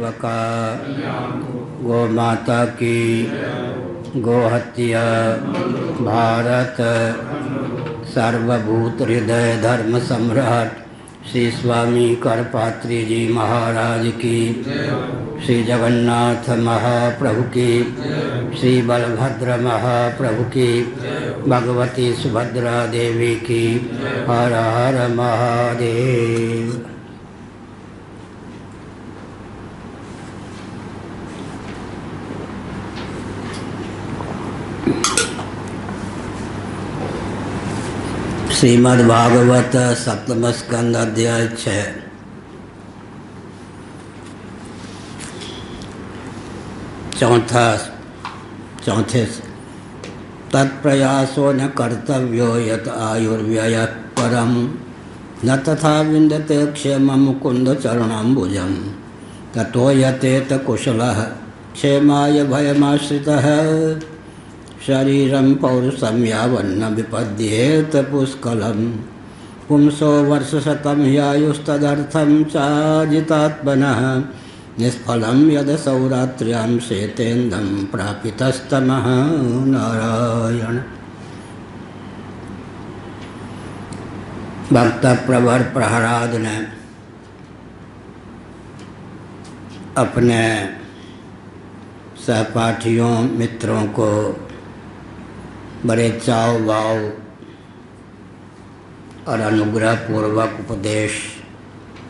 सेवका, गौ माता की, गौ हत्या, भारत सर्वभूत हृदय धर्म सम्राट श्री स्वामी करपात्री जी महाराज की, श्री जगन्नाथ महाप्रभु की, श्री बलभद्र महाप्रभु की, भगवती सुभद्रा देवी की। हर हर महादेव। श्रीमद्भागवत सप्तम स्कंद अध्याय 6। चौथे तत्प्रयासो न कर्तव्यो यत आयुर्व्यय परम, न तथा विन्दते क्षेमं मुकुन्द चरणाम्बुजं, ततो यतेत कुशलः क्षेमाय भयमाश्रितः, शरीरं पौरुषं यावन्न विपद्येत पुष्कलं, पुंसो वर्षशतं ह्यायुस्तदर्थं चाजितात्मनः, निष्फलं यद सौरात्र्यां शेतेन्दं प्रापितस्तमः। नारायण। भक्त प्रवर प्रहलाद ने अपने सहपाठियों मित्रों को बड़े चाव भाव और अनुग्रह पूर्वक उपदेश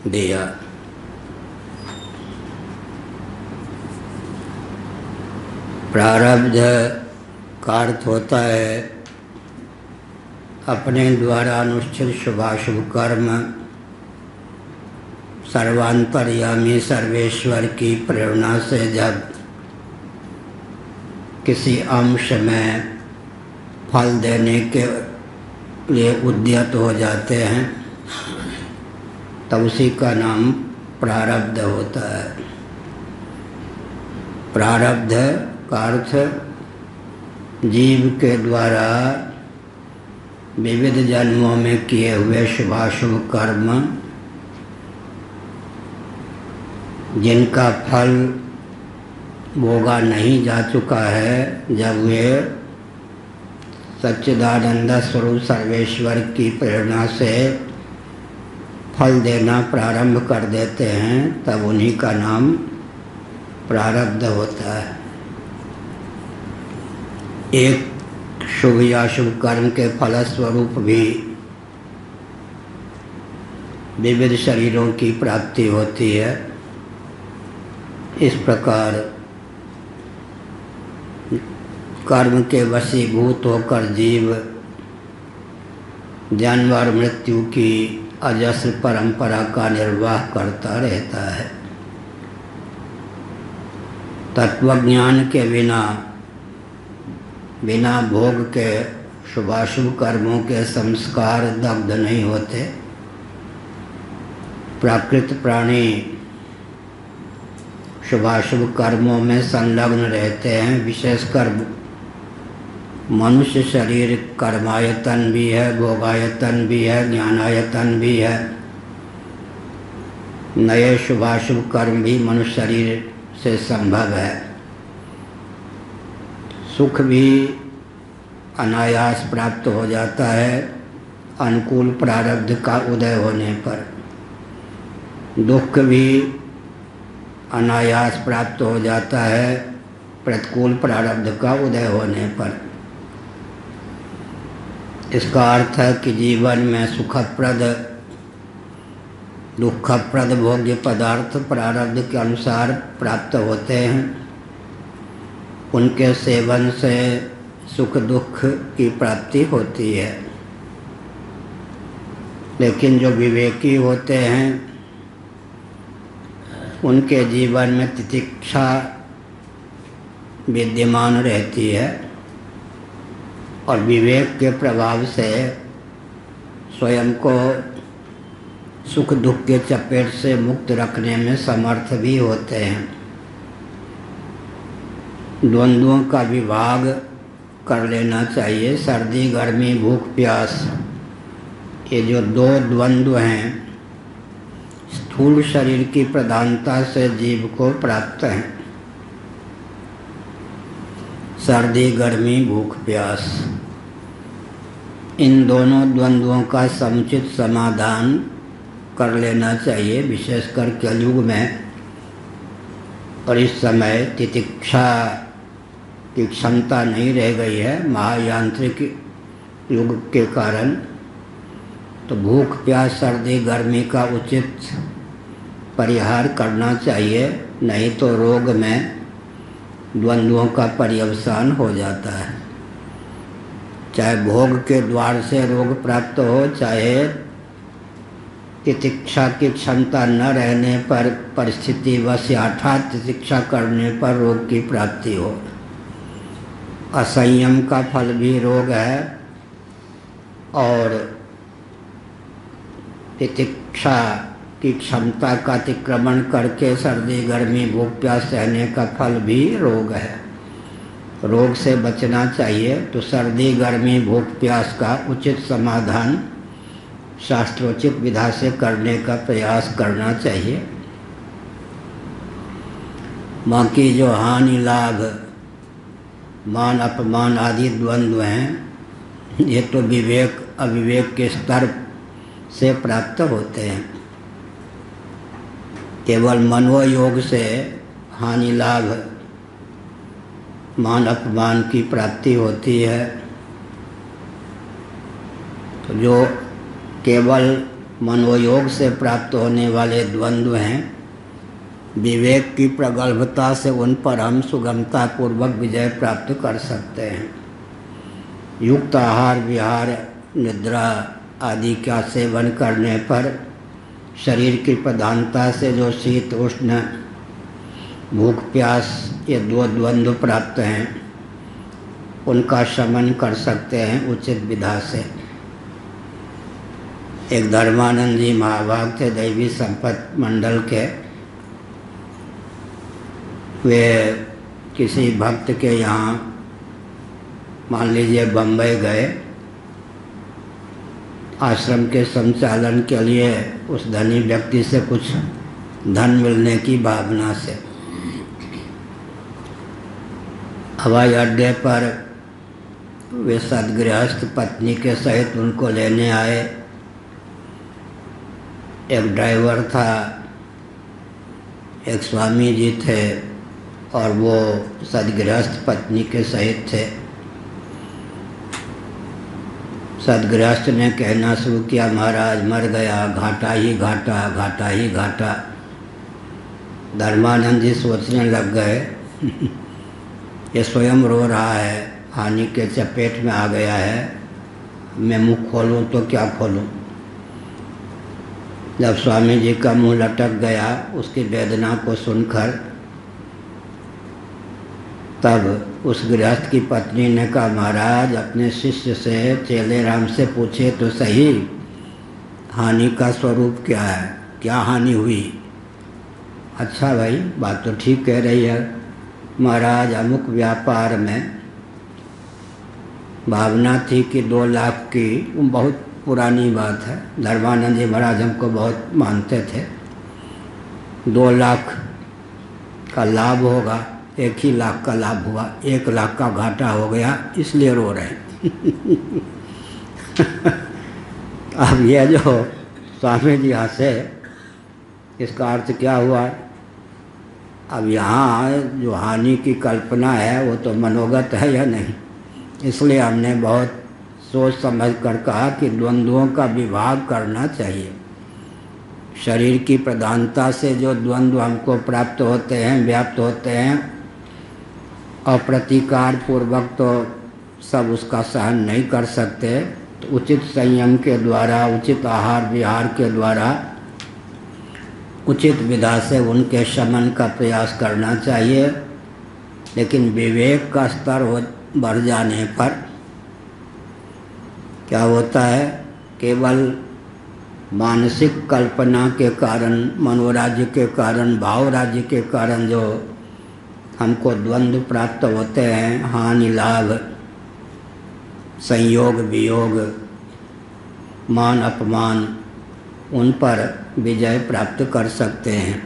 दिया। प्रारब्ध का अर्थ होता है अपने द्वारा अनुष्ठित शुभाशुभ कर्म सर्वांतर्यामी सर्वेश्वर की प्रेरणा से जब किसी अंश में फल देने के लिए उद्यत हो जाते हैं तब उसी का नाम प्रारब्ध होता है। प्रारब्ध का अर्थ जीव के द्वारा विविध जन्मों में किए हुए शुभाशुभ कर्म जिनका फल भोगा नहीं जा चुका है, जब वे सच्चिदानंद स्वरूप सर्वेश्वर की प्रेरणा से फल देना प्रारंभ कर देते हैं तब उन्हीं का नाम प्रारब्ध होता है। एक शुभ या शुभ कर्म के फलस्वरूप भी विविध शरीरों की प्राप्ति होती है। इस प्रकार कर्म के वशीभूत होकर जीव जन्म और मृत्यु की अजस्र परंपरा का निर्वाह करता रहता है। तत्वज्ञान के बिना भोग के शुभाशुभ कर्मों के संस्कार दग्ध नहीं होते। प्राकृत प्राणी शुभाशुभ कर्मों में संलग्न रहते हैं। विशेषकर मनुष्य शरीर कर्मायतन भी है, भोगायतन भी है, ज्ञानायतन भी है। नए शुभाशुभ कर्म भी मनुष्य शरीर से संभव है। सुख भी अनायास प्राप्त हो जाता है अनुकूल प्रारब्ध का उदय होने पर। दुख भी अनायास प्राप्त हो जाता है प्रतिकूल प्रारब्ध का उदय होने पर। इसका अर्थ है कि जीवन में सुखप्रद दुखप्रद भोग्य पदार्थ प्रारब्ध के अनुसार प्राप्त होते हैं। उनके सेवन से सुख दुख की प्राप्ति होती है। लेकिन जो विवेकी होते हैं उनके जीवन में तितिक्षा विद्यमान रहती है और विवेक के प्रभाव से स्वयं को सुख दुख के चपेट से मुक्त रखने में समर्थ भी होते हैं। द्वंद्वों का विभाग कर लेना चाहिए। सर्दी गर्मी भूख प्यास, ये जो दो द्वंद्व हैं स्थूल शरीर की प्रधानता से जीव को प्राप्त है। सर्दी गर्मी भूख प्यास, इन दोनों द्वंद्वों का समुचित समाधान कर लेना चाहिए, विशेषकर कलयुग में। और इस समय तितिक्षा की क्षमता नहीं रह गई है महायांत्रिक युग के कारण। तो भूख प्यास सर्दी गर्मी का उचित परिहार करना चाहिए, नहीं तो रोग में द्वंद्वों का पर्यवसान हो जाता है। चाहे भोग के द्वार से रोग प्राप्त हो, चाहे तितिक्षा की क्षमता न रहने पर परिस्थिति वश अर्थात तितिक्षा करने पर रोग की प्राप्ति हो। असंयम का फल भी रोग है और तितिक्षा की क्षमता का अतिक्रमण करके सर्दी गर्मी भूख प्यास सहने का फल भी रोग है। रोग से बचना चाहिए तो सर्दी गर्मी भूख प्यास का उचित समाधान शास्त्रोचित विधा से करने का प्रयास करना चाहिए। बाकी जो हानि लाभ मान अपमान आदि द्वंद्व हैं, ये तो विवेक अविवेक के स्तर से प्राप्त होते हैं। केवल मनोयोग से हानि लाभ मान अपमान की प्राप्ति होती है। तो जो केवल मनोयोग से प्राप्त होने वाले द्वंद्व हैं, विवेक की प्रगल्भता से उन पर हम सुगमता पूर्वक विजय प्राप्त कर सकते हैं। युक्त आहार विहार निद्रा आदि का सेवन करने पर शरीर की प्रधानता से जो शीत उष्ण भूख प्यास ये दो द्वंद्व प्राप्त हैं, उनका शमन कर सकते हैं उचित विधा से। एक धर्मानंद जी महाभाग थे, दैवी संपत्ति मंडल के। वे किसी भक्त के यहाँ मान लीजिए बम्बई गए, आश्रम के संचालन के लिए उस धनी व्यक्ति से कुछ धन मिलने की भावना से। हवाई अड्डे पर वे सद्गृहस्थ पत्नी के सहित उनको लेने आए। एक ड्राइवर था, एक स्वामी जी थे और वो सद्गृहस्थ पत्नी के सहित थे। सद्गृहस्थ ने कहना शुरू किया, महाराज मर गया, घाटा ही घाटा, घाटा ही घाटा। धर्मानंद जी सोचने लग गए ये स्वयं रो रहा है, हानि के चपेट में आ गया है, मैं मुँह खोलूँ तो क्या खोलूँ। जब स्वामी जी का मुंह लटक गया उसकी वेदना को सुनकर, तब उस गृहस्थ की पत्नी ने कहा, महाराज अपने शिष्य से चेले राम से पूछे तो सही, हानि का स्वरूप क्या है, क्या हानि हुई। अच्छा भाई, बात तो ठीक कह रही है महाराज, अमुक व्यापार में भावना थी कि 2 लाख की, बहुत पुरानी बात है, धर्मानंद जी महाराज हमको बहुत मानते थे, 2 लाख का लाभ होगा, 1 ही लाख का लाभ हुआ, 1 लाख का घाटा हो गया, इसलिए रो रहे हैं। अब ये जो स्वामी जी हंसे, इसका अर्थ क्या हुआ। अब यहाँ जो हानि की कल्पना है वो तो मनोगत है या नहीं, इसलिए हमने बहुत सोच समझ कर कहा कि द्वंद्वों का विभाग करना चाहिए। शरीर की प्रधानता से जो द्वंद्व हमको प्राप्त होते हैं, व्याप्त होते हैं, अप्रतिकार पूर्वक तो सब उसका सहन नहीं कर सकते, तो उचित संयम के द्वारा, उचित आहार विहार के द्वारा, उचित विधा से उनके शमन का प्रयास करना चाहिए। लेकिन विवेक का स्तर बढ़ जाने पर क्या होता है, केवल मानसिक कल्पना के कारण, मनोराज्य के कारण, भाव राज्य के कारण जो हमको द्वंद्व प्राप्त होते हैं, हानि लाभ, संयोग वियोग, मान अपमान, उन पर विजय प्राप्त कर सकते हैं।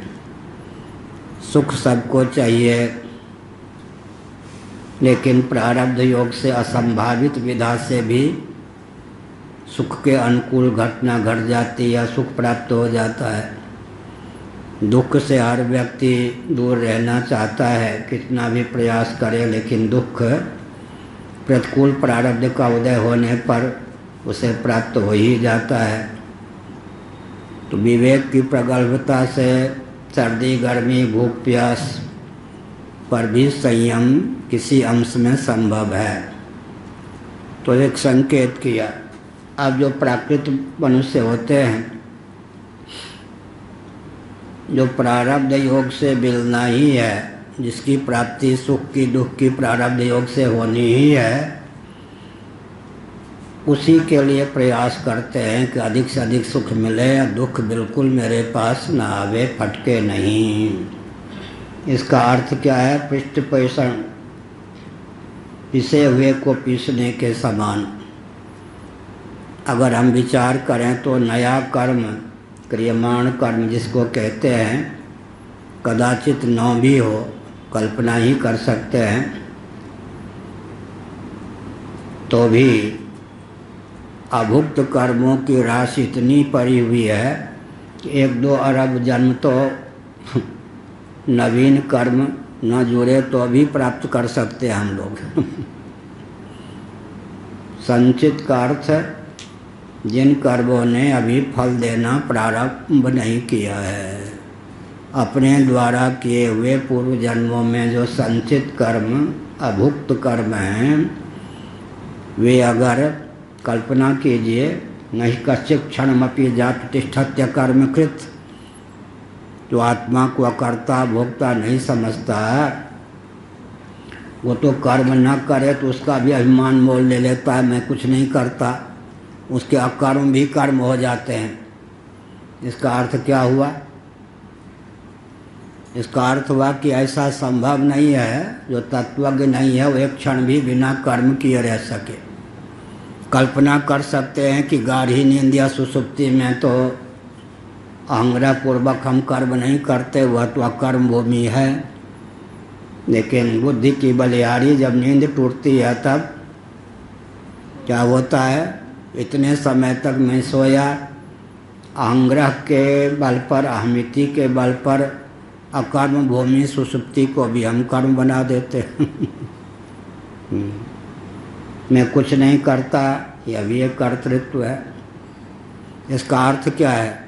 सुख सबको चाहिए, लेकिन प्रारब्ध योग से असंभावित विधा से भी सुख के अनुकूल घटना घट जाती या सुख प्राप्त हो जाता है। दुख से हर व्यक्ति दूर रहना चाहता है, कितना भी प्रयास करे, लेकिन दुख प्रतिकूल प्रारब्ध का उदय होने पर उसे प्राप्त हो ही जाता है। तो विवेक की प्रगल्भता से सर्दी, गर्मी, भूख, प्यास पर भी संयम किसी अंश में संभव है। तो एक संकेत किया। अब जो प्राकृतिक मनुष्य होते हैं, जो प्रारब्ध योग से मिलना ही है, जिसकी प्राप्ति सुख की दुख की प्रारब्ध योग से होनी ही है, उसी के लिए प्रयास करते हैं कि अधिक से अधिक सुख मिले या दुख बिल्कुल मेरे पास ना आवे, फटके नहीं। इसका अर्थ क्या है? पृष्ठ पोषण पिसे हुए को पीसने के समान। अगर हम विचार करें तो नया कर्म, क्रियमाण कर्म जिसको कहते हैं, कदाचित न भी हो, कल्पना ही कर सकते हैं, तो भी अभुक्त कर्मों की राशि इतनी पड़ी हुई है कि 1-2 अरब जन्म तो नवीन कर्म न जुड़े तो भी प्राप्त कर सकते हैं हम लोग। संचित का अर्थ जिन कर्मों ने अभी फल देना प्रारंभ नहीं किया है। अपने द्वारा किए हुए पूर्व जन्मों में जो संचित कर्म, अभुक्त कर्म हैं, वे अगर कल्पना कीजिए, नहीं कश्चित् क्षणमपि जातु तिष्ठत्य कर्मकृत, जो आत्मा को अकर्ता भोक्ता नहीं समझता, वो तो कर्म न करे तो उसका भी अभिमान मोल ले लेता है, मैं कुछ नहीं करता, उसके अकर्म भी कर्म हो जाते हैं। इसका अर्थ क्या हुआ? इसका अर्थ हुआ कि ऐसा संभव नहीं है, जो तत्वज्ञ नहीं है वो एक क्षण भी बिना कर्म किए रह सके। कल्पना कर सकते हैं कि गाढ़ी नींद या सुसुप्ति में तो अहंग्रह पूर्वक हम कर्म नहीं करते, वह तो अकर्म भूमि है। लेकिन बुद्धि की बलिहारी जब नींद टूटती है तब क्या होता है? इतने समय तक मैं सोया, अहंग्रह के बल पर, अहमिति के बल पर अकर्म भूमि सुसुप्ति को भी हम कर्म बना देते हैं। मैं कुछ नहीं करता, यह भी एक कर्तृत्व है। इसका अर्थ क्या है?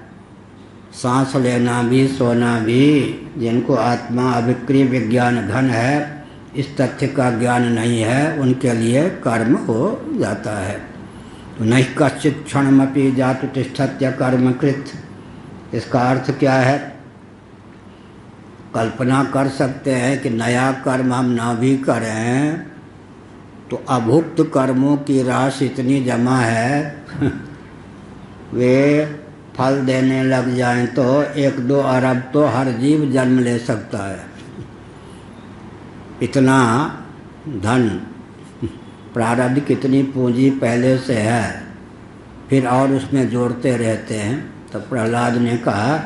सांस लेना भी, सोना भी, जिनको आत्मा अविक्रिय विज्ञान घन है, इस तथ्य का ज्ञान नहीं है, उनके लिए कर्म हो जाता है। तो नहीं कश्चित् क्षणमपि जातु तिष्ठत्य कर्मकृत। इसका अर्थ क्या है? कल्पना कर सकते हैं कि नया कर्म हम ना भी करें तो अभुक्त कर्मों की राशि इतनी जमा है वे फल देने लग जाएं तो 1-2 अरब तो हर जीव जन्म ले सकता है। इतना धन, प्रारब्ध कितनी पूंजी पहले से है, फिर और उसमें जोड़ते रहते हैं। तो प्रहलाद ने कहा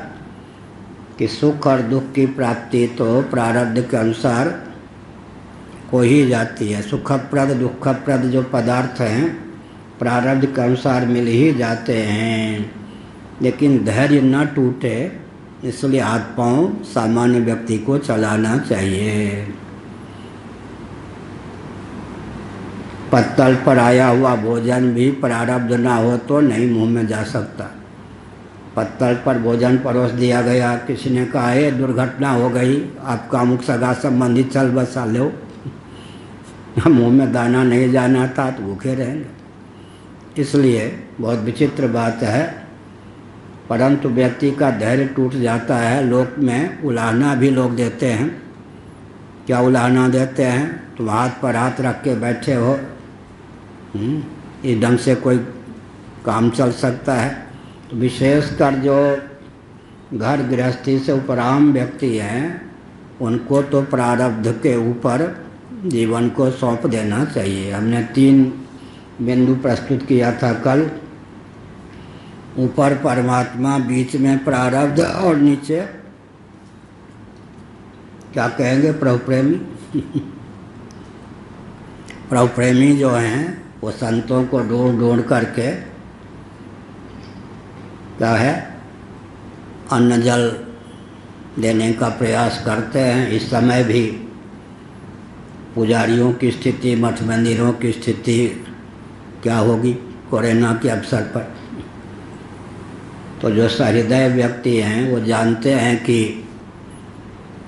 कि सुख और दुख की प्राप्ति तो प्रारब्ध के अनुसार हो ही जाती है। सुखप्रद दुखप्रद जो पदार्थ हैं प्रारब्ध के अनुसार मिल ही जाते हैं, लेकिन धैर्य न टूटे, इसलिए हाथ पांव सामान्य व्यक्ति को चलाना चाहिए। पत्तल पर आया हुआ भोजन भी प्रारब्ध ना हो तो नहीं मुंह में जा सकता। पत्तल पर भोजन परोस दिया गया, किसी ने कहा है दुर्घटना हो गई, आपका अमुक सगा संबंधी चल बसा लो, मुंह में दाना नहीं जाना था तो भूखे रहेंगे। इसलिए बहुत विचित्र बात है, परंतु व्यक्ति का धैर्य टूट जाता है। लोक में उलाहना भी लोग देते हैं। क्या उलाहना देते हैं? तुम हाथ पर हाथ रख के बैठे हो, इस ढंग से कोई काम चल सकता है? तो विशेषकर जो घर गृहस्थी से उपराम व्यक्ति हैं, उनको तो प्रारब्ध के ऊपर जीवन को सौंप देना चाहिए। हमने 3 बिंदु प्रस्तुत किया था कल। ऊपर परमात्मा, बीच में प्रारब्ध और नीचे क्या कहेंगे प्रभु प्रेमी। प्रभु प्रेमी जो हैं वो संतों को ढूंढ ढूंढ करके क्या है अन्न जल देने का प्रयास करते हैं। इस समय भी पुजारियों की स्थिति, मठ मंदिरों की स्थिति क्या होगी कोरोना के अवसर पर। तो जो सहृदय व्यक्ति हैं वो जानते हैं कि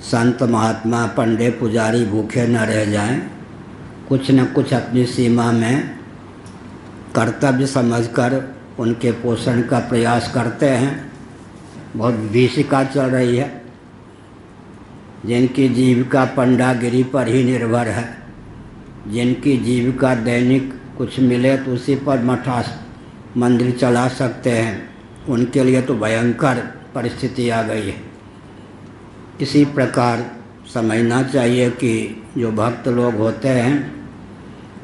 संत महात्मा पंडित पुजारी भूखे न रह जाएं, कुछ न कुछ अपनी सीमा में कर्तव्य समझकर उनके पोषण का प्रयास करते हैं। बहुत भीषिका चल रही है, जिनकी जीविका पंडागिरी पर ही निर्भर है, जिनकी जीविका दैनिक कुछ मिले तो उसी पर मठास मंदिर चला सकते हैं, उनके लिए तो भयंकर परिस्थिति आ गई है। इसी प्रकार समझना चाहिए कि जो भक्त लोग होते हैं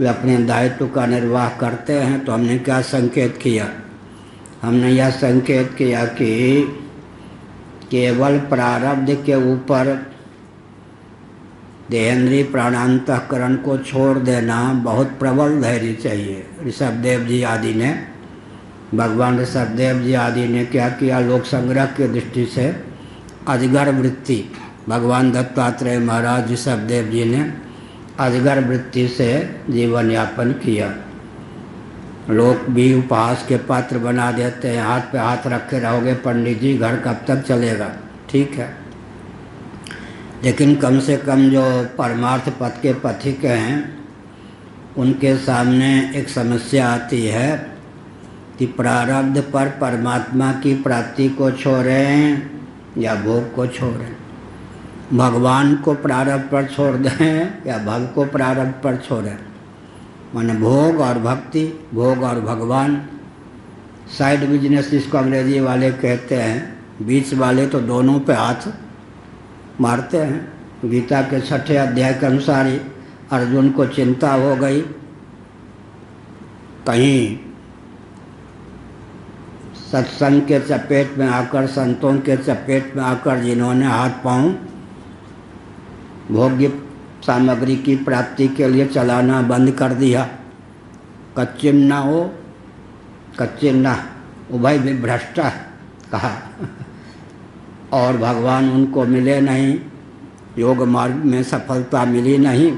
वे अपने दायित्व का निर्वाह करते हैं। तो हमने क्या संकेत किया? हमने यह संकेत किया कि केवल प्रारब्ध के ऊपर देहेंद्रीय प्राणांतःकरण को छोड़ देना बहुत प्रबल धैर्य चाहिए। ऋषभदेव जी आदि ने, भगवान ऋषभदेव जी आदि ने क्या किया? लोक संग्रह की दृष्टि से अजगर वृत्ति, भगवान दत्तात्रेय महाराज ऋषभदेव जी ने अजगर वृत्ति से जीवन यापन किया। लोग भी उपहास के पात्र बना देते हैं, हाथ पे हाथ रखे रहोगे पंडित जी, घर कब तक चलेगा? ठीक है, लेकिन कम से कम जो परमार्थ पथ के पथिक हैं उनके सामने एक समस्या आती है कि प्रारब्ध पर परमात्मा की प्राप्ति को छोड़ें या भोग को छोड़ें, भगवान को प्रारब्ध पर छोड़ दें या भग को प्रारब्ध पर छोड़ें। माने भोग और भक्ति, भोग और भगवान, साइड बिजनेस जिसको अंग्रेजी वाले कहते हैं, बीच वाले तो दोनों पे हाथ मारते हैं। गीता के 6ठे अध्याय के अनुसार ही अर्जुन को चिंता हो गई, कहीं सत्संग के चपेट में आकर, संतों के चपेट में आकर जिन्होंने हाथ पांव भोग्य सामग्री की प्राप्ति के लिए चलाना बंद कर दिया, कच्चिन्ना हो कच्चिन्ना उभय विभ्रष्टा कहा, और भगवान उनको मिले नहीं, योग मार्ग में सफलता मिली नहीं,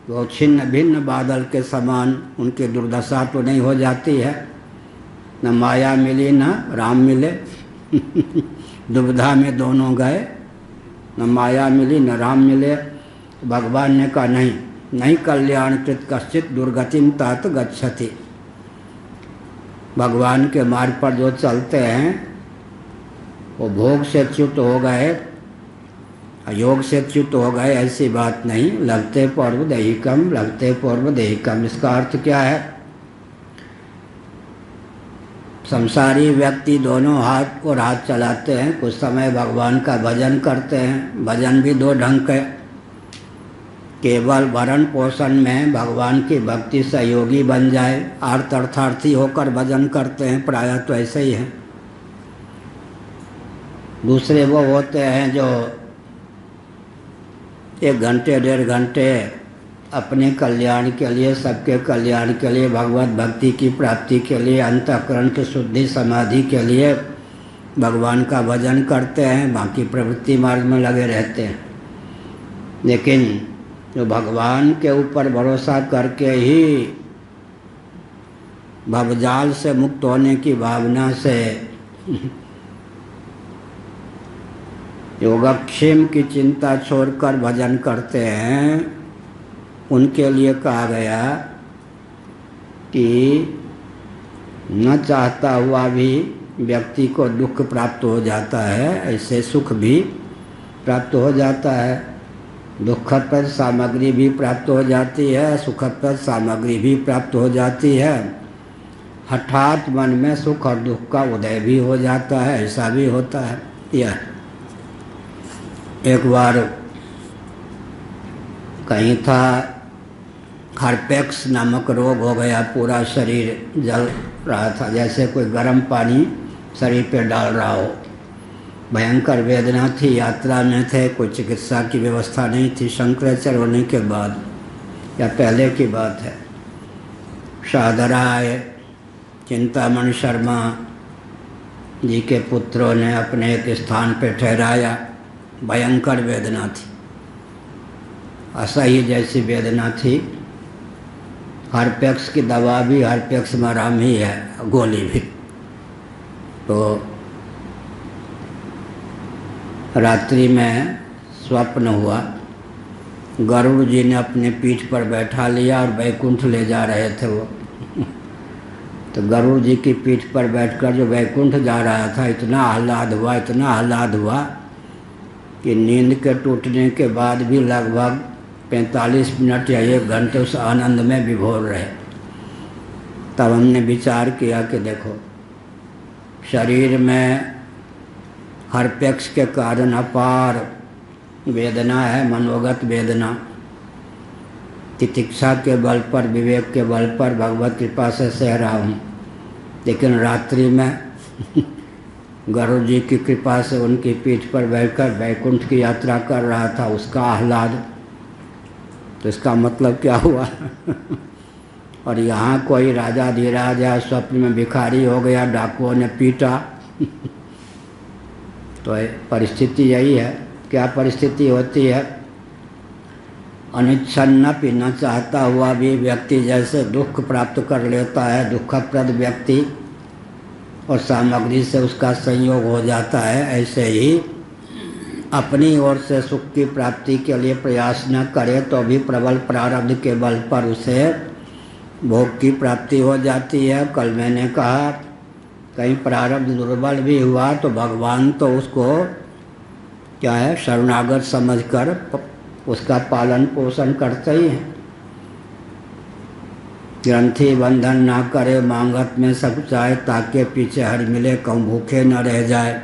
वो छिन्न भिन्न बादल के समान उनकी दुर्दशा तो नहीं हो जाती है? न माया मिली न राम मिले दुविधा में दोनों गए, न माया मिली न राम मिले। भगवान ने कहा नहीं, नहीं कल्याण कृत कश्चित दुर्गतिम तात गच्छति। भगवान के मार्ग पर जो चलते हैं वो भोग से च्युत हो गए, योग से च्युत हो गए, ऐसी बात नहीं। लगते पूर्व दैहिकम, लगते पूर्व दैहिकम, इसका अर्थ क्या है? संसारी व्यक्ति दोनों हाथ और हाथ चलाते हैं, कुछ समय भगवान का भजन करते हैं। भजन भी दो ढंग के, केवल भरण पोषण में भगवान की भक्ति सहयोगी बन जाए, आर्त अर्थार्थी होकर भजन करते हैं, प्रायः तो ऐसे ही हैं। दूसरे वो होते हैं जो 1 घंटे 1.5 घंटे अपने कल्याण के लिए, सबके कल्याण के लिए, भगवत भक्ति की प्राप्ति के लिए, अंतःकरण की शुद्धि समाधि के लिए भगवान का भजन करते हैं, बाकी प्रवृत्ति मार्ग में लगे रहते हैं। लेकिन जो भगवान के ऊपर भरोसा करके ही भवजाल से मुक्त होने की भावना से योगक्षेम की चिंता छोड़कर भजन करते हैं, उनके लिए कहा गया कि न चाहता हुआ भी व्यक्ति को दुख प्राप्त हो जाता है, ऐसे सुख भी प्राप्त हो जाता है। दुखप्रद सामग्री भी प्राप्त हो जाती है, सुखप्रद सामग्री भी प्राप्त हो जाती है। हठात मन में सुख और दुख का उदय भी हो जाता है, ऐसा भी होता है। यह एक बार कहीं था, हर्पेक्स नामक रोग हो गया, पूरा शरीर जल रहा था, जैसे कोई गर्म पानी शरीर पे डाल रहा हो। भयंकर वेदना थी, यात्रा में थे, कोई चिकित्सा की व्यवस्था नहीं थी। शंकराचार्य होने के बाद या पहले की बात है, शाहदरा आए, चिंतामणि शर्मा जी के पुत्रों ने अपने एक स्थान पे ठहराया। भयंकर वेदना थी, असह्य जैसी वेदना थी। हर्पेक्स की दवा भी हर्पेक्स मराम ही है, गोली भी। तो रात्रि में स्वप्न हुआ, गरुड़ जी ने अपने पीठ पर बैठा लिया और वैकुंठ ले जा रहे थे वो। तो गरुड़ जी की पीठ पर बैठकर जो वैकुंठ जा रहा था, इतना आह्लाद हुआ, इतना आह्लाद हुआ कि नींद के टूटने के बाद भी लगभग 45 मिनट या 1 घंटे उस आनंद में विभोर रहे। तब हमने विचार किया कि देखो, शरीर में हर्पेक्स के कारण अपार वेदना है, मनोगत वेदना। तितिक्षा के बल पर, विवेक के बल पर भगवत कृपा से सह रहा हूँ, लेकिन रात्रि में गरुड़ जी की कृपा से उनकी पीठ पर बैठकर वैकुंठ की यात्रा कर रहा था, उसका आह्लाद। तो इसका मतलब क्या हुआ? और यहाँ कोई राजा धीराज या स्वप्न में भिखारी हो गया, डाकुओं ने पीटा। तो परिस्थिति यही है। क्या परिस्थिति होती है? अनिच्छन्न पीना चाहता हुआ भी व्यक्ति जैसे दुख प्राप्त कर लेता है, दुखप्रद व्यक्ति, और सामग्री से उसका संयोग हो जाता है, ऐसे ही अपनी ओर से सुख की प्राप्ति के लिए प्रयास न करे तो भी प्रबल प्रारब्ध के बल पर उसे भोग की प्राप्ति हो जाती है। कल मैंने कहा, कहीं प्रारब्ध दुर्बल भी हुआ तो भगवान तो उसको क्या है, शरणागत समझकर उसका पालन पोषण करते ही हैं। ग्रंथि बंधन ना करे, मांगत में सब चाहे, ताके पीछे हर मिले, कहूँ भूखे न रह जाए।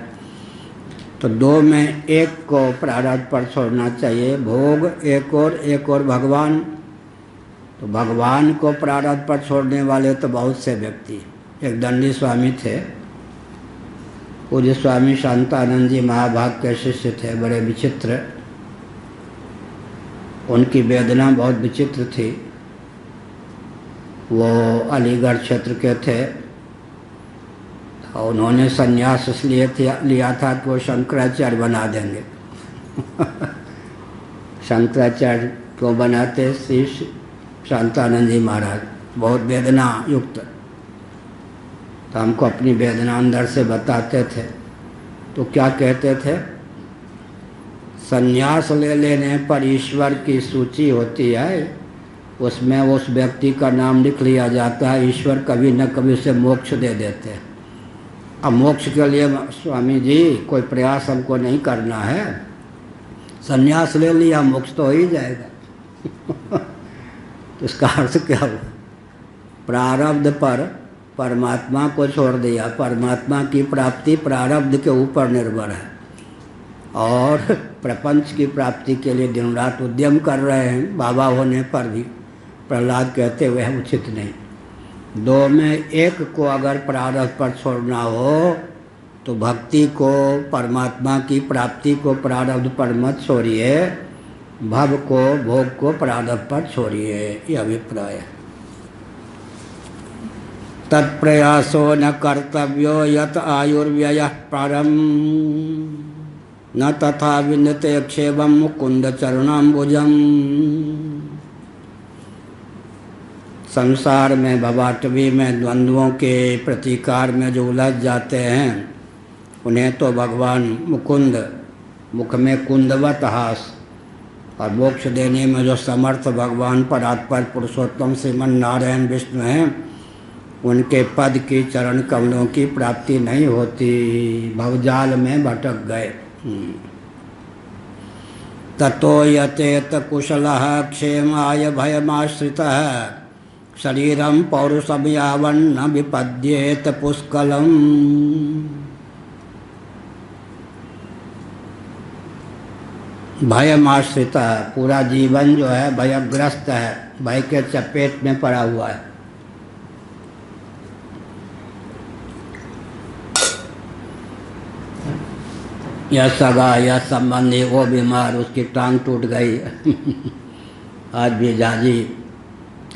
तो 2 में 1 को प्रारब्ध पर छोड़ना चाहिए, भोग एक और भगवान। तो भगवान को प्रारब्ध पर छोड़ने वाले तो बहुत से व्यक्ति। एक दंडी स्वामी थे, पूज्य स्वामी शांतानंद जी महाभाग के शिष्य थे, बड़े विचित्र। उनकी वेदना बहुत विचित्र थी। वो अलीगढ़ क्षेत्र के थे और उन्होंने संन्यास इसलिए लिया था कि वो शंकराचार्य बना देंगे। शंकराचार्य को बनाते श्री शांतानंद जी महाराज, बहुत वेदना युक्त। तो हमको अपनी वेदना अंदर से बताते थे। तो क्या कहते थे? संन्यास ले लेने पर ईश्वर की सूची होती है, उसमें उस व्यक्ति का नाम लिख लिया जाता है, ईश्वर कभी न कभी उसे मोक्ष दे देते हैं। अब मोक्ष के लिए स्वामी जी कोई प्रयास हमको नहीं करना है, संन्यास ले लिया मोक्ष तो हो ही जाएगा। तो इसका अर्थ क्या हुआ? प्रारब्ध पर परमात्मा को छोड़ दिया। परमात्मा की प्राप्ति प्रारब्ध के ऊपर निर्भर है, और प्रपंच की प्राप्ति के लिए दिन रात उद्यम कर रहे हैं, बाबा होने पर भी। प्रहलाद कहते हुए उचित नहीं। 2 में 1 को अगर प्रारब्ध पर छोड़ना हो तो भक्ति को, परमात्मा की प्राप्ति को प्रारब्ध पर मत छोड़िए, भव को, भोग को प्रारब्ध पर छोड़िए। ये अभिप्राय है। तत्प्रयासो न कर्तव्यो यत आयुर्व्ययः परम, न तथा विन्दते क्षेमं मुकुंद चरणाम्बुजम्। संसार में, भवाटवी में, द्वंद्वों के प्रतीकार में जो उलझ जाते हैं, उन्हें तो भगवान मुकुंद, मुख में कुंदवत हास, और मोक्ष देने में जो समर्थ भगवान परात्पर पुरुषोत्तम श्रीमन नारायण विष्णु हैं, उनके पद की, चरण कमलों की प्राप्ति नहीं होती, भवजाल में भटक गए। ततो यतेत कुशलः क्षेमाय भयमाश्रितः, शरीरं पौरुषं यावन्न विपद्येत पुष्कलम्। भयमाश्रितः, पूरा जीवन जो है भयग्रस्त है। भाई के चपेट में पड़ा हुआ है। या सगा या संबंधी वो बीमार, उसकी टांग टूट गई। आज भी झाजी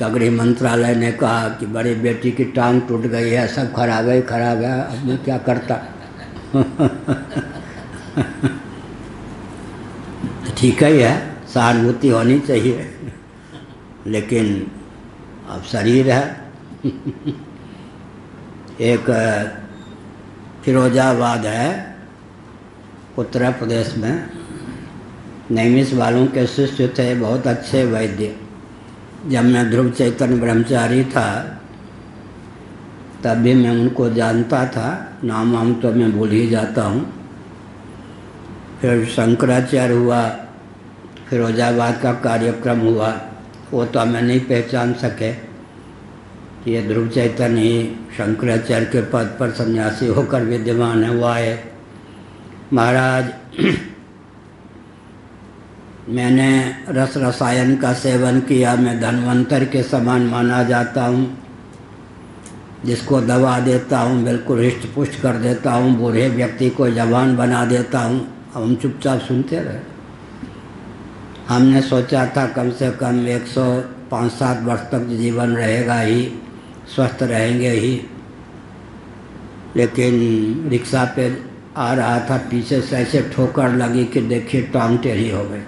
का गृह मंत्रालय ने कहा कि बड़ी बेटी की टांग टूट गई है, सब खराब है खराब है, अब मैं क्या करता। ठीक ही है, सहानुभूति होनी चाहिए, लेकिन अब शरीर है। एक फिरोजाबाद है उत्तर प्रदेश में, नैमिष वालों के शिष्य थे, बहुत अच्छे वैद्य। जब मैं ध्रुव चैतन्य ब्रह्मचारी था तब भी मैं उनको जानता था, नाम वाम तो मैं भूल ही जाता हूँ। फिर शंकराचार्य हुआ, फिरोजाबाद का कार्यक्रम हुआ, वो तो हमें नहीं पहचान सके कि ये ध्रुव चैतन्य ही शंकराचार्य के पद पर सन्यासी होकर विद्यमान है। वो आए, महाराज मैंने रस रसायन का सेवन किया, मैं धनवंतर के समान माना जाता हूँ, जिसको दवा देता हूँ बिल्कुल हृष्ट पुष्ट कर देता हूँ, बूढ़े व्यक्ति को जवान बना देता हूँ। अब हम चुपचाप सुनते रहे। हमने सोचा था कम से कम 105-7 वर्ष तक जीवन रहेगा ही, स्वस्थ रहेंगे ही, लेकिन रिक्शा पे आ रहा था, पीछे से ऐसे ठोकर लगी कि देखिए टांग टेढ़ी हो गई।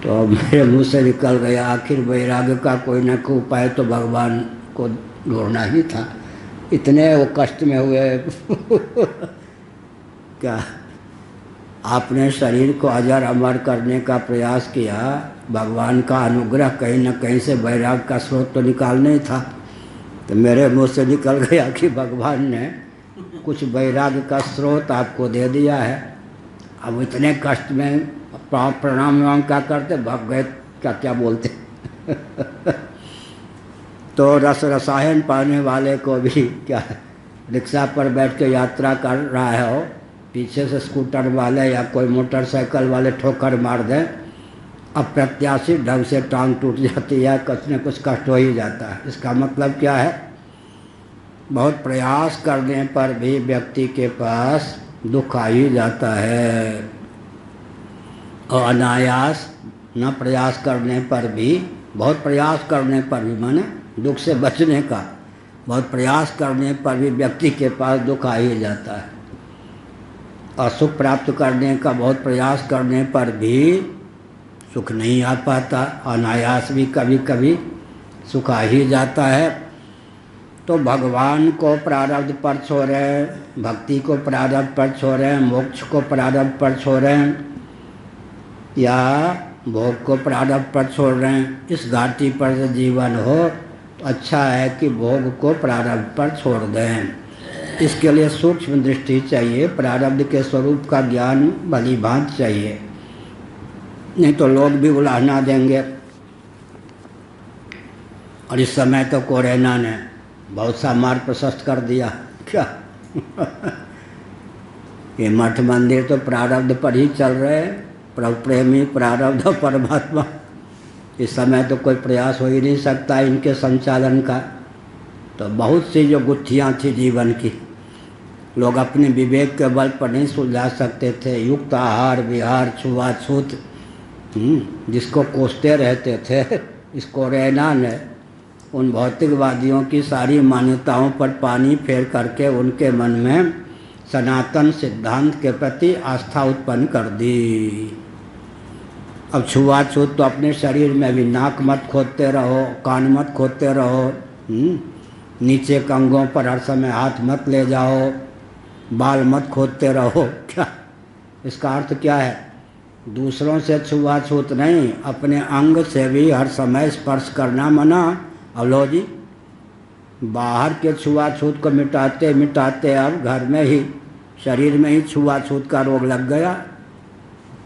तो मेरे मुंह से निकल गया, आखिर वैराग्य का कोई न कोई उपाय तो भगवान को ढूंढना ही था। इतने वो कष्ट में हुए। क्या आपने शरीर को अजर अमर करने का प्रयास किया, भगवान का अनुग्रह कहीं न कहीं से वैराग्य का स्रोत तो निकालना ही था। तो मेरे मुंह से निकल गया कि भगवान ने कुछ वैराग्य का स्रोत आपको दे दिया है। अब इतने कष्ट में प्रणाम वाम क्या करते, भाग गए, क्या क्या बोलते। तो रस रसायन पाने वाले को भी क्या, रिक्शा पर बैठ के यात्रा कर रहा है, हो पीछे से स्कूटर वाले या कोई मोटरसाइकिल वाले ठोकर मार दें, अप्रत्याशित ढंग से टांग टूट जाती है, कुछ न कुछ कष्ट हो ही जाता है। इसका मतलब क्या है, बहुत प्रयास करने पर भी व्यक्ति के पास दुख आ ही जाता है। और अनायास न प्रयास करने पर भी, बहुत प्रयास करने पर भी, माने दुख से बचने का बहुत प्रयास करने पर भी व्यक्ति के पास दुख आ ही जाता है। और सुख प्राप्त करने का बहुत प्रयास करने पर भी सुख नहीं आ पाता, अनायास भी कभी कभी सुख आ ही जाता है। तो भगवान को प्रारब्ध पर छोड़ें, भक्ति को प्रारब्ध पर छोड़ें, मोक्ष को प्रारब्ध पर छोड़ें, या भोग को प्रारब्ध पर छोड़ रहे हैं, इस घाटी पर से जीवन हो तो अच्छा है कि भोग को प्रारब्ध पर छोड़ दें। इसके लिए सूक्ष्म दृष्टि चाहिए, प्रारब्ध के स्वरूप का ज्ञान भली भांति चाहिए, नहीं तो लोग भी उलाहना देंगे। और इस समय तो कोरोना ने बहुत सा मार्ग प्रशस्त कर दिया। क्या ये मठ मंदिर तो प्रारब्ध पर ही चल रहे हैं, प्रभु प्रेमी प्रारब्ध परमात्मा। इस समय तो कोई प्रयास हो ही नहीं सकता इनके संचालन का। तो बहुत सी जो गुत्थियाँ थी जीवन की, लोग अपने विवेक के बल पर नहीं सुलझा सकते थे। युक्त आहार विहार छुआछूत जिसको कोसते रहते थे, इस कोरोना ने उन भौतिकवादियों की सारी मान्यताओं पर पानी फेर करके उनके मन में सनातन सिद्धांत के प्रति आस्था उत्पन्न कर दी। अब छुआछूत तो अपने शरीर में भी, नाक मत खोदते रहो, कान मत खोदते रहो, नीचे के अंगों पर हर समय हाथ मत ले जाओ, बाल मत खोदते रहो। क्या इसका अर्थ क्या है? दूसरों से छुआछूत नहीं, अपने अंग से भी हर समय स्पर्श करना मना। अब लो जी, बाहर के छुआछूत को मिटाते मिटाते अब घर में ही, शरीर में ही छुआछूत का रोग लग गया।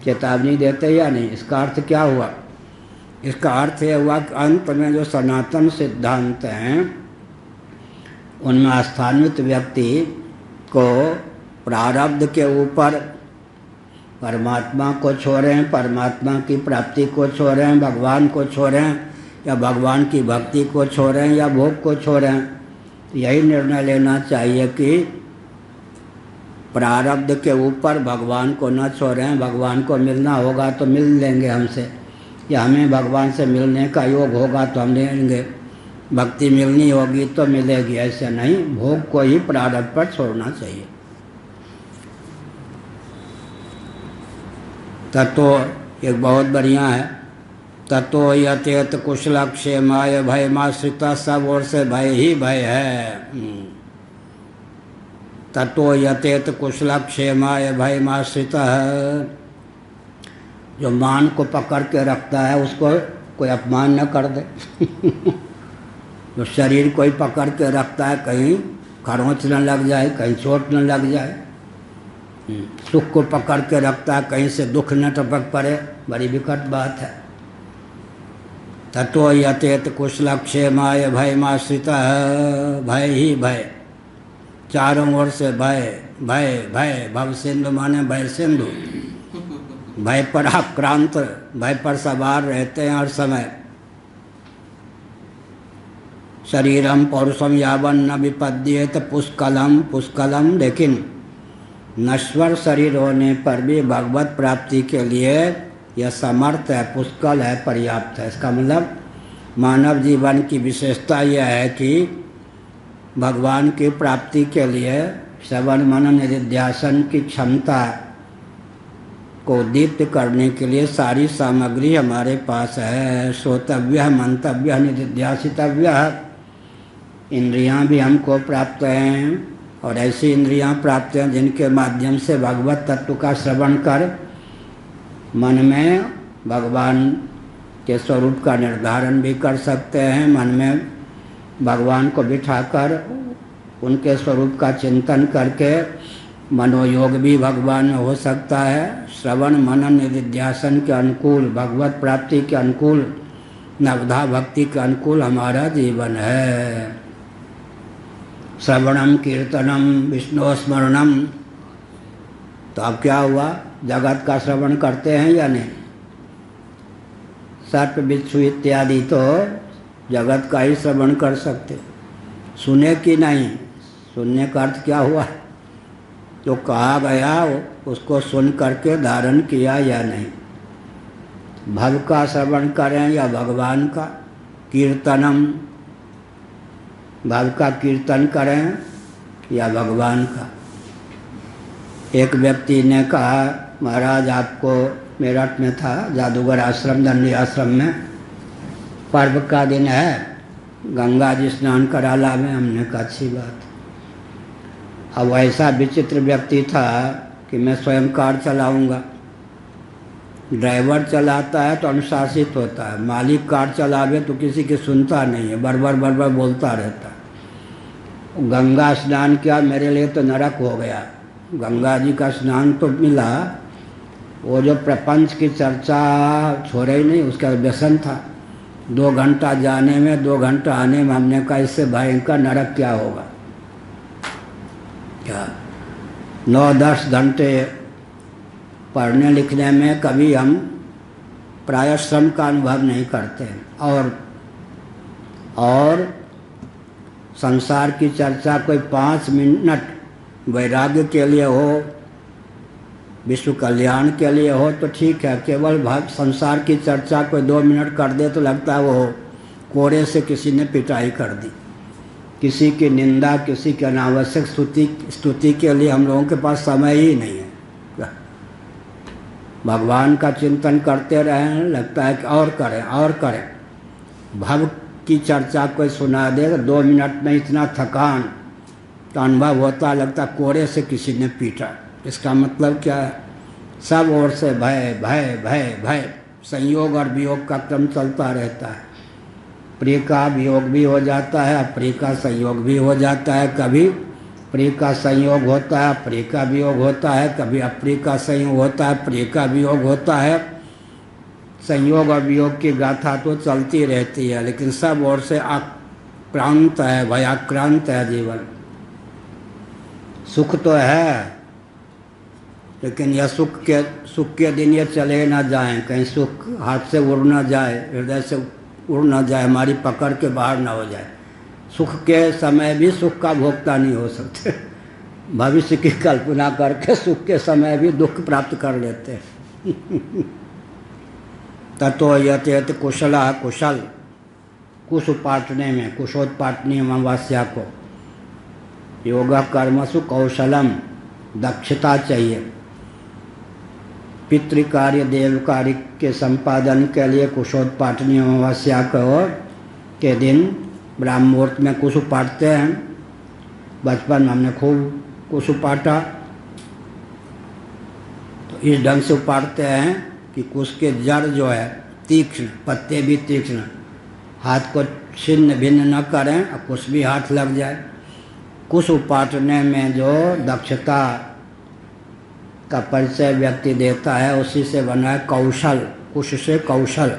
चेतावनी देते या नहीं? इसका अर्थ क्या हुआ? इसका अर्थ यह हुआ कि अंत में जो सनातन सिद्धांत हैं उनमें आस्थान्वित व्यक्ति को प्रारब्ध के ऊपर परमात्मा को छोड़ें, परमात्मा की प्राप्ति को छोड़ें, भगवान को छोड़ें, या भगवान की भक्ति को छोड़ें, या भोग को छोड़ें। यही निर्णय लेना चाहिए कि प्रारब्ध के ऊपर भगवान को न छोड़ें। भगवान को मिलना होगा तो मिल लेंगे हमसे, या हमें भगवान से मिलने का योग होगा तो हम लेंगे, भक्ति मिलनी होगी तो मिलेगी। ऐसे नहीं, भोग को ही प्रारब्ध पर छोड़ना चाहिए। ततो एक बहुत बढ़िया है, ततो यतेत कुशल क्षेमाय भयमाश्रिता, सब ओर से भय ही भय है। ततो यतेत कुशल क्षेमाय भयमाश्रिता, जो मान को पकड़ के रखता है उसको कोई अपमान न कर दे। जो शरीर कोई पकड़ के रखता है कहीं खरोंच न लग जाए, कहीं चोट न लग जाए। सुख को पकड़ के रखता है कहीं से दुख न टपक पड़े, बड़ी विकट बात है। ततो यतेत कुशल क्षेमाय भयमाश्रिता, भय ही भय, चारों ओर से भय भय भय। भव सिंधु माने भय सिंधु, भय पर आक्रांत, भय पर सवार रहते हैं हर समय। शरीरम पौरुषम यावन न विपद्येत पुष्कलम पुष्कलम, लेकिन नश्वर शरीर होने पर भी भगवत प्राप्ति के लिए यह समर्थ है, पुष्कल है, पर्याप्त है। इसका मतलब मानव जीवन की विशेषता यह है कि भगवान की प्राप्ति के लिए श्रवण मनन निधिध्यासन की क्षमता को दीप्त करने के लिए सारी सामग्री हमारे पास है। श्रोतव्य, मंतव्य, निधिध्यासितव्य, इंद्रियां भी हमको प्राप्त हैं, और ऐसी इंद्रियां प्राप्त हैं जिनके माध्यम से भगवत तत्व का श्रवण कर मन में भगवान के स्वरूप का निर्धारण भी कर सकते हैं। मन में भगवान को बिठाकर उनके स्वरूप का चिंतन करके मनोयोग भी भगवान में हो सकता है। श्रवण मनन निधिध्यासन के अनुकूल, भगवत प्राप्ति के अनुकूल, नवधा भक्ति के अनुकूल हमारा जीवन है। श्रवणम कीर्तनम विष्णु स्मरणम, तो अब क्या हुआ, जगत का श्रवण करते हैं या नहीं? सर्प बिच्छू इत्यादि तो जगत का ही श्रवण कर सकते, सुने कि नहीं? सुनने का अर्थ क्या हुआ, जो कहा गया उसको सुन करके धारण किया या नहीं। भव का श्रवण करें या भगवान का। कीर्तनम, भव का कीर्तन करें या भगवान का। एक व्यक्ति ने कहा, महाराज आपको, मेरठ में था जादूगर आश्रम, दंडी आश्रम में, पर्व का दिन है, गंगा जी स्नान करा लावे। हमने कहा अच्छी बात। अब ऐसा विचित्र व्यक्ति था कि मैं स्वयं कार चलाऊंगा, ड्राइवर चलाता है तो अनुशासित होता है, मालिक कार चलावे तो किसी की सुनता नहीं है, बरबर बरबर बोलता रहता है। गंगा स्नान किया, मेरे लिए तो नरक हो गया। गंगा जी का स्नान तो मिला, वो जो प्रपंच की चर्चा छोड़े ही नहीं, उसका व्यसन था। 2 घंटा जाने में 2 घंटा आने में, हमने कहा इससे भयंकर नरक क्या होगा। क्या 9-10 घंटे पढ़ने लिखने में कभी हम प्राय श्रम का अनुभव नहीं करते हैं। और संसार की चर्चा कोई 5 मिनट वैराग्य के लिए हो, विश्व कल्याण के लिए हो तो ठीक है। केवल संसार की चर्चा कोई 2 मिनट कर दे तो लगता है वो कोड़े से किसी ने पिटाई कर दी। किसी की निंदा, किसी की अनावश्यक स्तुति के लिए हम लोगों के पास समय ही नहीं है। भगवान का चिंतन करते रहें, लगता है कि और करें। भव की चर्चा कोई सुना दे तो 2 मिनट में इतना थकान का अनुभव होता, लगता कोड़े से किसी ने पीटा। इसका मतलब क्या है, सब ओर से भय भय भय भय, संयोग और वियोग का क्रम चलता रहता है। प्रिय का वियोग भी हो जाता है, अप्रिय का संयोग भी हो जाता है। कभी प्रिय का संयोग होता है, प्रिय का वियोग होता है, कभी अप्रिय का संयोग होता है, प्रिय का वियोग होता है। संयोग और वियोग की गाथा तो चलती रहती है, लेकिन सब ओर से आक्रांत है, भयाक्रांत है जीवन। सुख तो है लेकिन यह सुख के दिन ये चले ना जाएं, कहीं सुख हाथ से उड़ ना जाए, हृदय से उड़ ना जाए, हमारी पकड़ के बाहर ना हो जाए। सुख के समय भी सुख का भोक्ता नहीं हो सकते। भविष्य की कल्पना करके सुख के समय भी दुख प्राप्त कर लेते हैं। ततो यतेत कुशला, कुशल कुश उपाटने में, कुशोत्पाटनी अमावस्या को, योगा कर्मसु कौशलम, दक्षता चाहिए। पितृकार्य देव कार्य के संपादन के लिए कुशोत्पाटनी अमावस्या के दिन ब्राह्म मुहूर्त में कुश उपाटते हैं। बचपन में हमने खूब कुश उपाटा, तो इस ढंग से उपाटते हैं कि कुश के जड़ जो है तीक्ष्ण, पत्ते भी तीक्ष्ण, हाथ को छिन्न भिन्न न करें और कुछ भी हाथ लग जाए। कुश उपाटने में जो दक्षता का परिचय व्यक्ति देता है उसी से बना है कौशल, कुश से कौशल।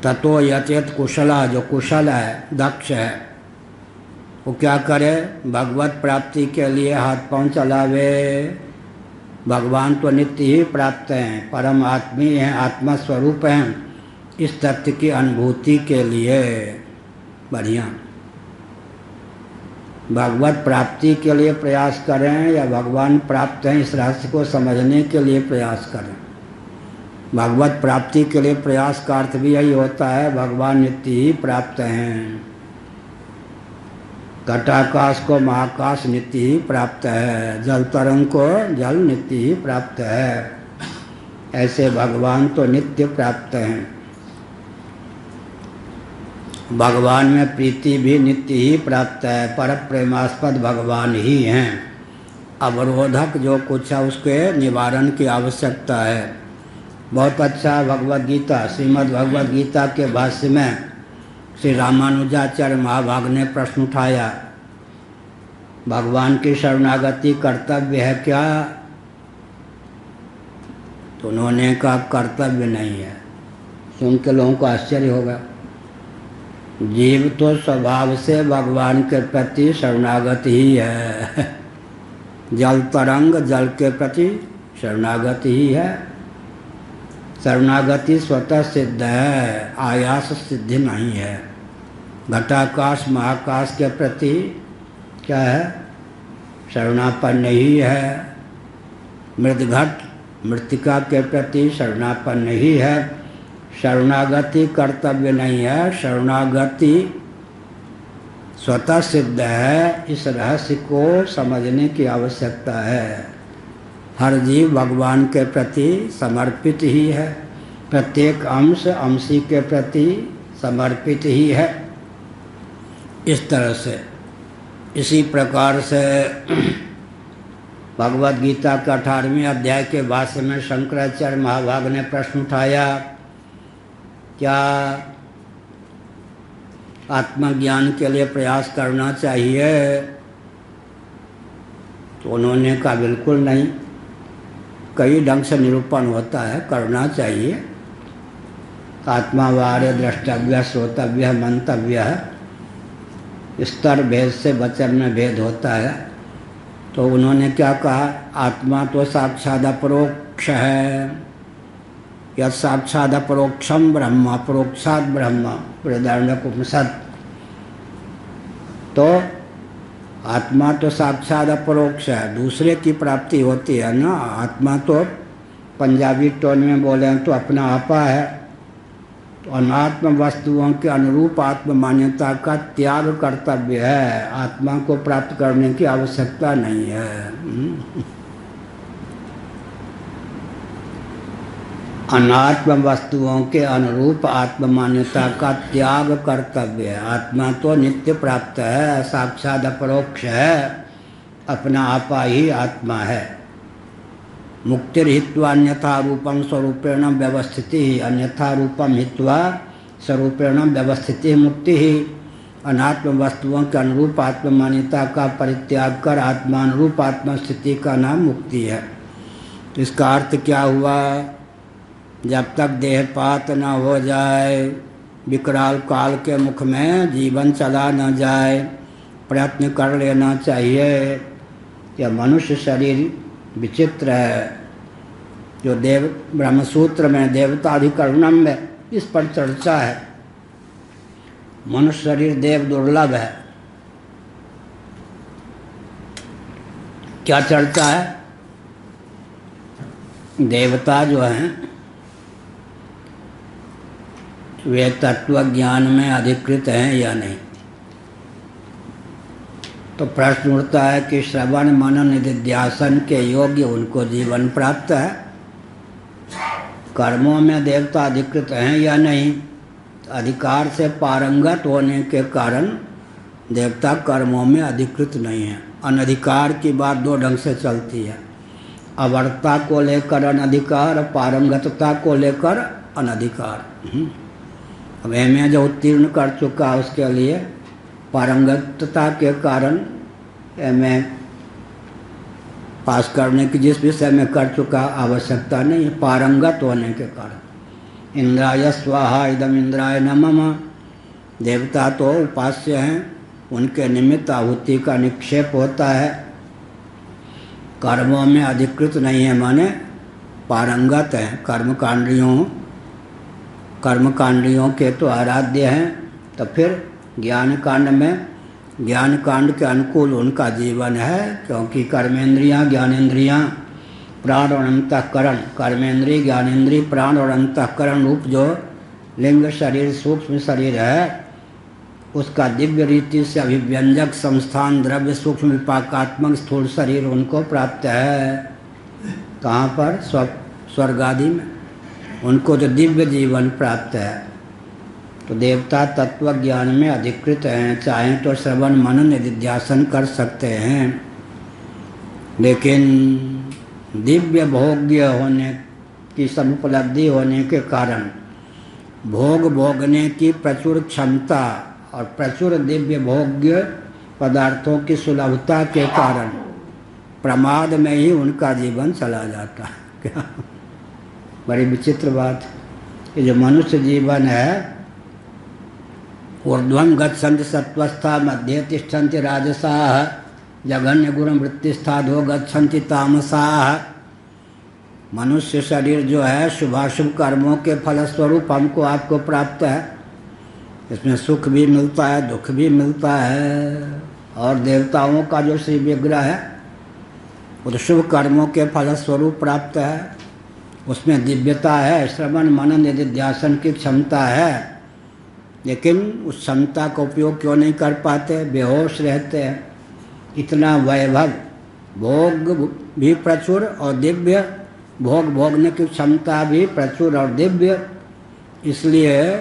ततो यचेत कुशला, जो कुशल है, दक्ष है, वो क्या करे, भगवत प्राप्ति के लिए हाथ पांव चलावे। भगवान तो नित्य ही प्राप्त हैं, परम आत्मी हैं, आत्मा स्वरूप हैं। इस तथ्य की अनुभूति के लिए बढ़िया भगवत प्राप्ति के लिए प्रयास करें या भगवान प्राप्त हैं इस रहस्य को समझने के लिए प्रयास करें। भगवत प्राप्ति के लिए प्रयास का अर्थ भी यही होता है, भगवान नित्य ही प्राप्त हैं। घटाकाश को महाकाश नित्य ही प्राप्त है, जल तरंग को जल नित्य ही प्राप्त है। ऐसे भगवान तो नित्य प्राप्त हैं। भगवान में प्रीति भी नित्य ही प्राप्त है, पर प्रेमास्पद भगवान ही हैं। अवरोधक जो कुछ है उसके निवारण की आवश्यकता है। बहुत अच्छा भगवद गीता, श्रीमद् भगवद गीता के भाष्य में श्री रामानुजाचार्य महाभाग ने प्रश्न उठाया, भगवान की शरणागति कर्तव्य है क्या? तो उन्होंने कहा कर्तव्य नहीं है। सुन के लोगों को आश्चर्य होगा। जीव तो स्वभाव से भगवान के प्रति शरणागत ही है। जल तरंग जल के प्रति शरणागत ही है। शरणागति स्वतः सिद्ध है, आयास सिद्धि नहीं है। घटाकाश महाकाश के प्रति क्या है, शरणापन्न ही है। मृदघट मृत्तिका के प्रति शरणापन्न ही है। शरणागति कर्तव्य नहीं है, शरणागति स्वतः सिद्ध है। इस रहस्य को समझने की आवश्यकता है। हर जीव भगवान के प्रति समर्पित ही है, प्रत्येक अंश अंशी के प्रति समर्पित ही है। इस तरह से, इसी प्रकार से भगवद गीता के 18वें अध्याय के भाष्य में शंकराचार्य महाभाग ने प्रश्न उठाया, क्या आत्मज्ञान के लिए प्रयास करना चाहिए? तो उन्होंने कहा बिल्कुल नहीं। कई ढंग से निरूपण होता है, करना चाहिए। आत्मावार्य द्रष्टव्य श्रोतव्य मंतव्य, स्तर भेद से वचन में भेद होता है। तो उन्होंने क्या कहा, आत्मा तो साक्षात अपरोक्ष है। यह साक्षात अपरोक्षम ब्रह्म, अपरोक्षात ब्रह्म, बृहदारण्यकोपनिषद। तो आत्मा तो साक्षात अपरोक्ष है, दूसरे की प्राप्ति होती है ना। आत्मा तो पंजाबी टोन में बोले तो अपना आपा है। तो अनात्म वस्तुओं के अनुरूप आत्म मान्यता का त्याग कर्तव्य है। आत्मा को प्राप्त करने की आवश्यकता नहीं है। अनात्म वस्तुओं के अनुरूप आत्म मान्यता का त्याग कर्तव्य है। आत्मा तो नित्य प्राप्त है, साक्षात अपरोक्ष है, अपना आपा ही आत्मा है। मुक्तिर हित्वा अन्यथा रूपम स्वरूपेण व्यवस्थिति, अन्यथा रूपम हित्वा स्वरूपेण व्यवस्थिति मुक्ति ही। अनात्म वस्तुओं के अनुरूप आत्म मान्यता का परित्याग कर आत्मानुरूप आत्मा स्थिति का नाम मुक्ति है। तो इसका अर्थ क्या हुआ, जब तक देहपात न हो जाए, विकराल काल के मुख में जीवन चला न जाए, प्रयत्न कर लेना चाहिए। यह मनुष्य शरीर विचित्र है। जो देव ब्रह्मसूत्र में देवताधिकरणम में इस पर चर्चा है। मनुष्य शरीर देव दुर्लभ है। क्या चर्चा है? देवता जो हैं वे तत्व ज्ञान में अधिकृत हैं या नहीं। तो प्रश्न उठता है कि श्रवण मनन निधिध्यासन के योग्य उनको जीवन प्राप्त है। कर्मों में देवता अधिकृत हैं या नहीं। अधिकार से पारंगत होने के कारण देवता कर्मों में अधिकृत नहीं है। अनधिकार की बात दो ढंग से चलती है। अवर्ता को लेकर अनधिकार, पारंगतता को लेकर अनधिकार। अब एमए जो उत्तीर्ण कर चुका उसके लिए पारंगतता के कारण एमए पास करने की जिस विषय में कर चुका आवश्यकता नहीं है, पारंगत होने के कारण। इंद्राय स्वाहा इदम इंद्राय नमः। देवता तो उपास्य हैं, उनके निमित्त आहुति का निक्षेप होता है। कर्मों में अधिकृत नहीं है माने पारंगत हैं। कर्मकांडियों के तो आराध्य हैं। तो फिर ज्ञान कांड में ज्ञान कांड के अनुकूल उनका जीवन है, क्योंकि कर्मेंद्रियां, ज्ञानेंद्रियां, प्राण और अंतःकरण, कर्मेंद्रिय, ज्ञानेंद्रिय, प्राण और अंतःकरण रूप जो लिंग शरीर सूक्ष्म शरीर है उसका दिव्य रीति से अभिव्यंजक संस्थान द्रव्य सूक्ष्म विपाकात्मक स्थूल शरीर उनको प्राप्त है। कहाँ पर? स्वर्ग आदि में उनको जो दिव्य जीवन प्राप्त है। तो देवता तत्व ज्ञान में अधिकृत हैं, चाहें तो श्रवण मनन निधिध्यासन कर सकते हैं, लेकिन दिव्य भोग्य होने की समुपलब्धि होने के कारण भोग भोगने की प्रचुर क्षमता और प्रचुर दिव्य भोग्य पदार्थों की सुलभता के कारण प्रमाद में ही उनका जीवन चला जाता है। क्या बड़ी विचित्र बात। ये जो मनुष्य जीवन है, ऊर्ध्वं गच्छन्ति सत्वस्था, मध्ये तिष्ठन्ति राजसाः, जघन्य गुण वृत्तिस्थाधो गच्छन्ति तामसाः। मनुष्य शरीर जो है शुभाशुभ कर्मों के फलस्वरूप हमको आपको प्राप्त है। इसमें सुख भी मिलता है, दुख भी मिलता है। और देवताओं का जो श्री विग्रह है वो तो शुभ कर्मों के फलस्वरूप प्राप्त है। उसमें दिव्यता है, श्रवण मनन निधिध्यासन की क्षमता है, लेकिन उस क्षमता का उपयोग क्यों नहीं कर पाते? बेहोश रहते हैं। इतना वैभव, भोग भी प्रचुर और दिव्य, भोग भोगने की क्षमता भी प्रचुर और दिव्य, इसलिए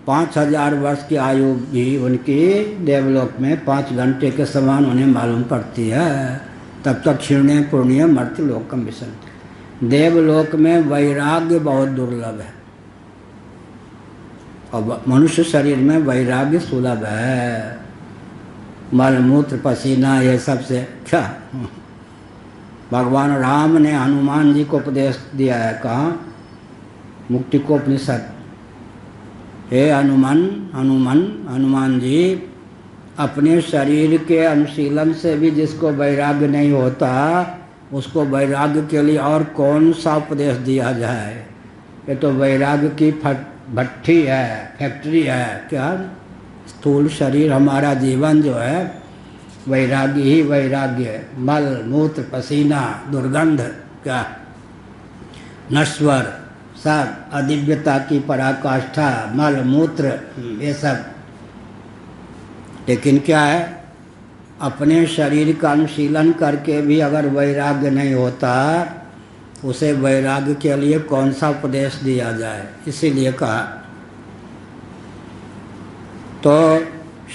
5000 वर्ष की आयु भी उनकी देवलोक में 5 घंटे के समान उन्हें मालूम पड़ती है। तब तक क्षीणे पुण्य मर्त्य लोकम विशंति। देवलोक में वैराग्य बहुत दुर्लभ है और मनुष्य शरीर में वैराग्य सुलभ है। मल मूत्र पसीना ये सबसे क्या भगवान राम ने हनुमान जी को उपदेश दिया है। कहाँ? मुक्ति को उपनिषद। हे हनुमान जी, अपने शरीर के अनुशीलन से भी जिसको वैराग्य नहीं होता उसको वैराग्य के लिए और कौन सा उपदेश दिया जाए। ये तो वैराग्य की भट्ठी है, फैक्ट्री है। क्या? स्थूल शरीर हमारा जीवन जो है वैराग्य ही वैराग्य है। मल मूत्र पसीना दुर्गंध क्या नश्वर सब अदिव्यता की पराकाष्ठा, मल मूत्र ये सब। लेकिन क्या है, अपने शरीर का अनुशीलन करके भी अगर वैराग्य नहीं होता उसे वैराग्य के लिए कौन सा उपदेश दिया जाए। इसीलिए कहा तो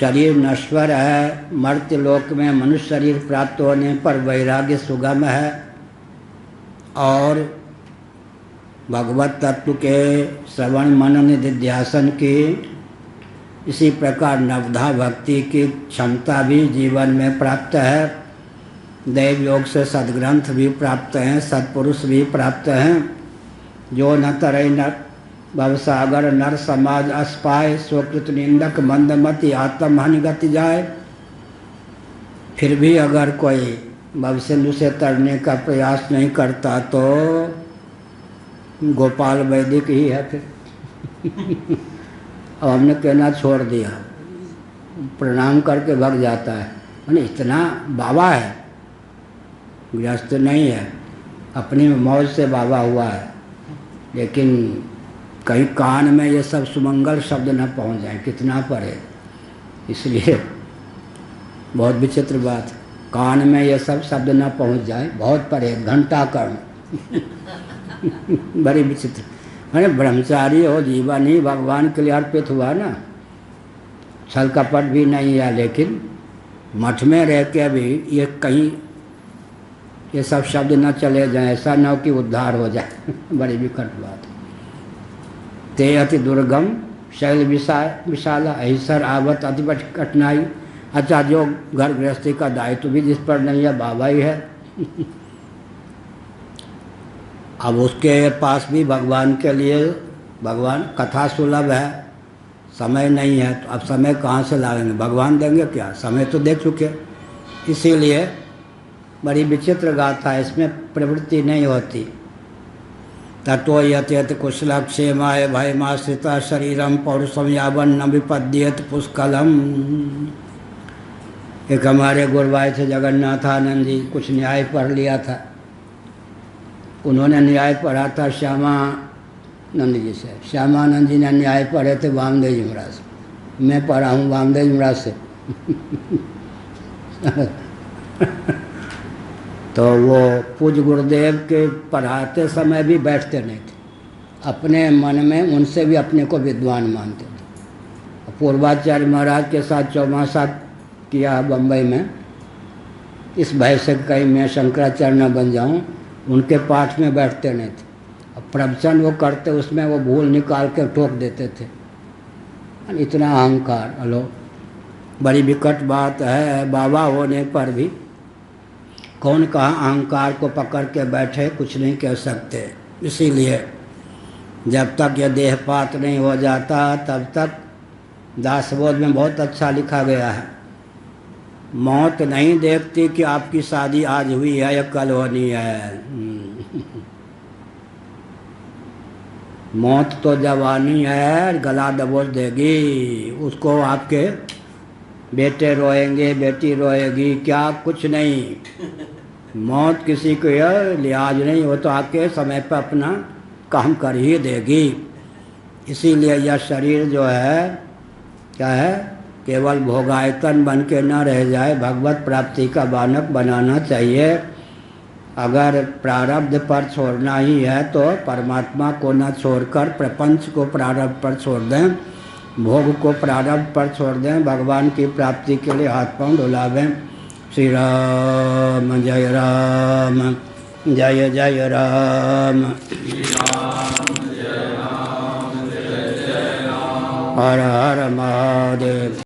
शरीर नश्वर है। मर्त्य लोक में मनुष्य शरीर प्राप्त होने पर वैराग्य सुगम है और भगवत तत्व के श्रवण मनन निधिध्यासन की इसी प्रकार नवधा भक्ति की क्षमता भी जीवन में प्राप्त है। दैव योग से सद्ग्रंथ भी प्राप्त हैं, सत्पुरुष भी प्राप्त हैं। जो न तरय न भवसागर नर समाज अस्पाय, स्वकृत निंदक मंदमति आत्महानि गति जाए। फिर भी अगर कोई भवसिंधु से तरने का प्रयास नहीं करता तो गोपाल वैदिक ही है फिर। अब हमने कहना छोड़ दिया, प्रणाम करके भाग जाता है। मैंने इतना बाबा है, गृहस्थ नहीं है, अपनी मौज से बाबा हुआ है, लेकिन कहीं कान में ये सब सुमंगल शब्द न पहुंच जाए, कितना परे। इसलिए बहुत विचित्र बात, कान में ये सब शब्द न पहुंच जाए, बहुत परे, घंटा कर्ण। बड़ी विचित्र। मैंने ब्रह्मचारी हो, जीवन ही भगवान के लिए अर्पित हुआ ना, छल कपट भी नहीं है, लेकिन मठ में रह के भी ये कहीं ये सब शब्द न चले जाए, ऐसा न हो कि उद्धार हो जाए। बड़ी विकट बात। ते अति दुर्गम शैल विशाला ऐसर आवत अति कठिनाई। अच्छा, जो घर गृहस्थी का दायित्व भी जिस पर नहीं है, बाबा ही है। अब उसके पास भी भगवान के लिए, भगवान कथा सुलभ है, समय नहीं है, तो अब समय कहाँ से लाएंगे, भगवान देंगे क्या, समय तो दे चुके। इसीलिए बड़ी विचित्र गाथा है, इसमें प्रवृत्ति नहीं होती। तत्व यत्यत कुशल क्षेमाय भयमाश्रिता शरीरम पौरुषम यावन न विपद्येत पुष्कलम। एक हमारे गुरुभाई थे जगन्नाथानंद जी, कुछ न्याय पढ़ लिया था। उन्होंने न्याय पढ़ा था श्यामानंद जी से, श्यामानंद जी ने न्याय पढ़े थे वामदेव जी महाराज से, मैं पढ़ा हूँ वामदेव जी महाराज से। तो वो पूज्य गुरुदेव के पढ़ाते समय भी बैठते नहीं थे, अपने मन में उनसे भी अपने को विद्वान मानते थे। पूर्वाचार्य महाराज के साथ चौमासा किया बम्बई में, इस भय से कहीं मैं शंकराचार्य न बन जाऊं, उनके पाठ में बैठते नहीं थे। अब प्रवचन वो करते, उसमें वो भूल निकाल के ठोक देते थे। इतना अहंकार, हेलो, बड़ी विकट बात है। बाबा होने पर भी कौन कहाँ अहंकार को पकड़ के बैठे, कुछ नहीं कह सकते। इसीलिए जब तक यह देहपात नहीं हो जाता, तब तक दासबोध में बहुत अच्छा लिखा गया है, मौत नहीं देखती कि आपकी शादी आज हुई है या कल होनी है। मौत तो जवानी है, गला दबोच देगी उसको। आपके बेटे रोएंगे, बेटी रोएगी, क्या कुछ नहीं। मौत किसी को यह लिहाज नहीं, हो तो आके समय पर अपना काम कर ही देगी। इसीलिए यह शरीर जो है, क्या है, केवल भोगायतन बन के न रह जाए, भगवत प्राप्ति का बानक बनाना चाहिए। अगर प्रारब्ध पर छोड़ना ही है तो परमात्मा को न छोड़कर प्रपंच को प्रारब्ध पर छोड़ दें, भोग को प्रारब्ध पर छोड़ दें, भगवान की प्राप्ति के लिए हाथ पांव डुलावें। श्री राम जय राम, जय जय राम, हर हर महादेव।